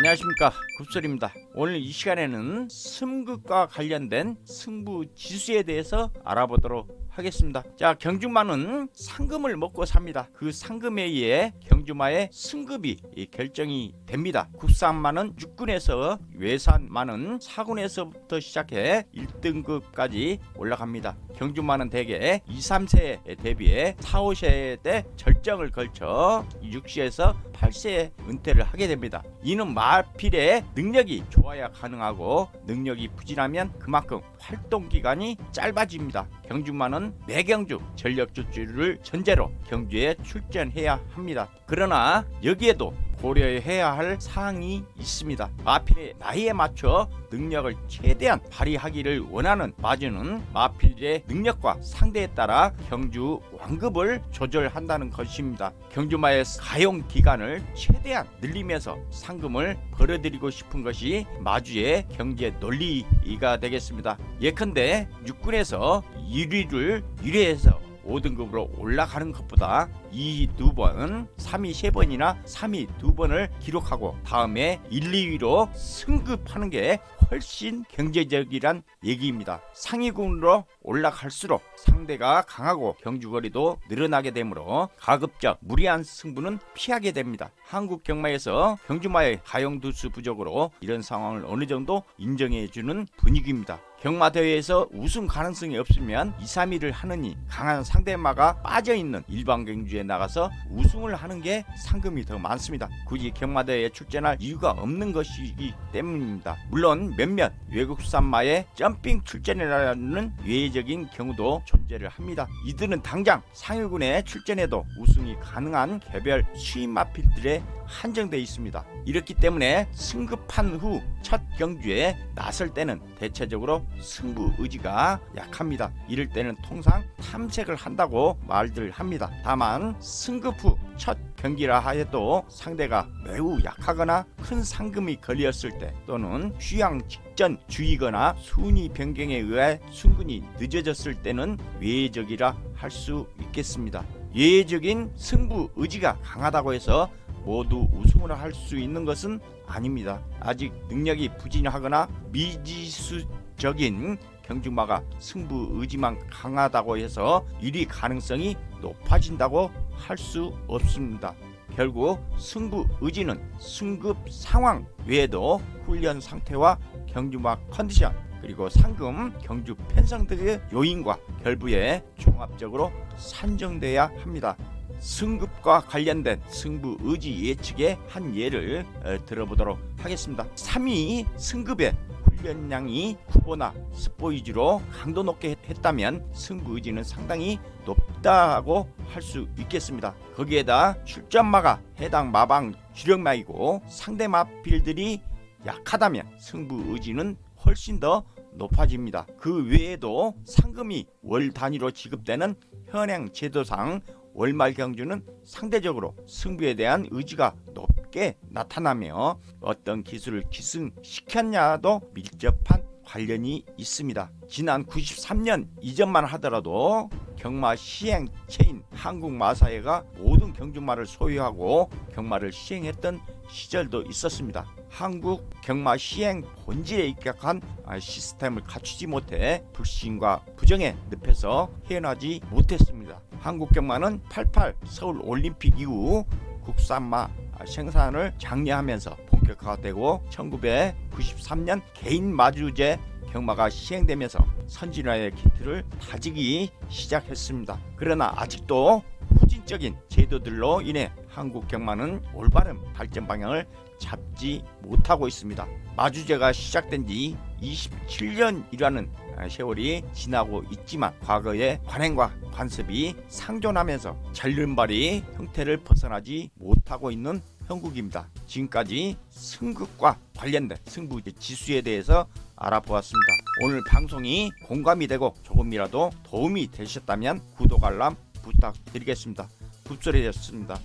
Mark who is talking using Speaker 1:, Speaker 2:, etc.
Speaker 1: 안녕하십니까, 굽솔입니다. 오늘 이 시간에는 승급과 관련된 승부 지수에 대해서 알아보도록 하겠습니다. 자, 경주마는 상금을 먹고 삽니다. 그 상금에 의해 경주마의 승급이 결정이 됩니다. 국산마는 6군에서, 외산마는 4군에서부터 시작해 1등급까지 올라갑니다. 경주마는 대개 2, 3세에 대비해 4, 5세 때 절정을 걸쳐 6세에서 8세에 은퇴를 하게 됩니다. 이는 마필의 능력이 좋아야 가능하고, 능력이 부진하면 그만큼 활동기간이 짧아집니다. 경주마는 매경주 전력질주를 전제로 경주에 출전해야 합니다. 그러나 여기에도 고려해야 할 사항이 있습니다. 마필의 나이에 맞춰 능력을 최대한 발휘하기를 원하는 마주는 마필의 능력과 상대에 따라 경주 완급을 조절한다는 것입니다. 경주마의 가용 기간을 최대한 늘리면서 상금을 벌어들이고 싶은 것이 마주의 경제 논리가 되겠습니다. 예컨대 6군에서 1위를 1회에서 5등급으로 올라가는 것보다 2위 2번, 3위 3번이나 3위 2번을 기록하고 다음에 1, 2위로 승급하는 게 훨씬 경제적이란 얘기입니다. 상위군으로 올라갈수록 상대가 강하고 경주거리도 늘어나게 되므로 가급적 무리한 승부는 피하게 됩니다. 한국 경마에서 경주마의 가용두수 부족으로 이런 상황을 어느 정도 인정해주는 분위기입니다. 경마대회에서 우승 가능성이 없으면 2, 3위를 하느니 강한 상대마가 빠져있는 일반 경주에 나가서 우승을 하는 게 상금이 더 많습니다. 굳이 경마대회에 출전할 이유가 없는 것이기 때문입니다. 물론 몇몇 외국산마의 점핑 출전이라는 외적인 경우도 존재를 합니다. 이들은 당장 상위군에 출전해도 우승이 가능한 개별 수입 마필들에 한정되어 있습니다. 이렇기 때문에 승급한 후 첫 경주에 나설 때는 대체적으로 승부 의지가 약합니다. 이럴 때는 통상 탐색을 한다고 말들 합니다. 다만 승급 후 첫 경기라 하여도 상대가 매우 약하거나 큰 상금이 걸렸을 때, 또는 휴양 직전 주의거나 순위 변경에 의해 순근이 늦어졌을 때는 외적이라 할 수 있겠습니다. 외적인 승부 의지가 강하다고 해서 모두 우승을 할 수 있는 것은 아닙니다. 아직 능력이 부진하거나 미지수적인 경주마가 승부 의지만 강하다고 해서 1위 가능성이 높아진다고 할 수 없습니다. 결국 승부 의지는 승급 상황 외에도 훈련 상태와 경주마 컨디션, 그리고 상금, 경주 편성 등의 요인과 결부에 종합적으로 산정돼야 합니다. 승급과 관련된 승부 의지 예측의 한 예를 들어보도록 하겠습니다. 3위 승급의 훈련량이 후보나 스포 위주로 강도 높게 했다면 승부 의지는 상당히 높다고 할 수 있겠습니다. 거기에다 출전마가 해당 마방 주력마이고 상대 마필들이 약하다면 승부 의지는 훨씬 더 높아집니다. 그 외에도 상금이 월 단위로 지급되는 현행 제도상 월말 경주는 상대적으로 승부에 대한 의지가 높게 나타나며 어떤 기술을 기승시켰냐도 밀접한 관련이 있습니다. 지난 93년 이전만 하더라도 경마 시행체인 한국마사회가 모든 경주마를 소유하고 경마를 시행했던 시절도 있었습니다. 한국 경마 시행 본질에 입각한 시스템을 갖추지 못해 불신과 부정의 늪에서 헤어나지 못했습니다. 한국 경마는 88 서울 올림픽 이후 국산마 생산을 장려하면서 본격화되고 1993년 개인 마주제 경마가 시행되면서 선진화의 기틀을 다지기 시작했습니다. 그러나 아직도 후진적인 제도들로 인해 한국 경마는 올바른 발전 방향을 잡지 못하고 있습니다. 마주제가 시작된 지 27년이라는 세월이 지나고 있지만 과거의 관행과 관습이 상존하면서 전륜발이 형태를 벗어나지 못하고 있는 형국입니다. 지금까지 승급과 관련된 승부 지수에 대해서 알아보았습니다. 오늘 방송이 공감이 되고 조금이라도 도움이 되셨다면 구독 알람 부탁드리겠습니다. 굽솔이었습니다.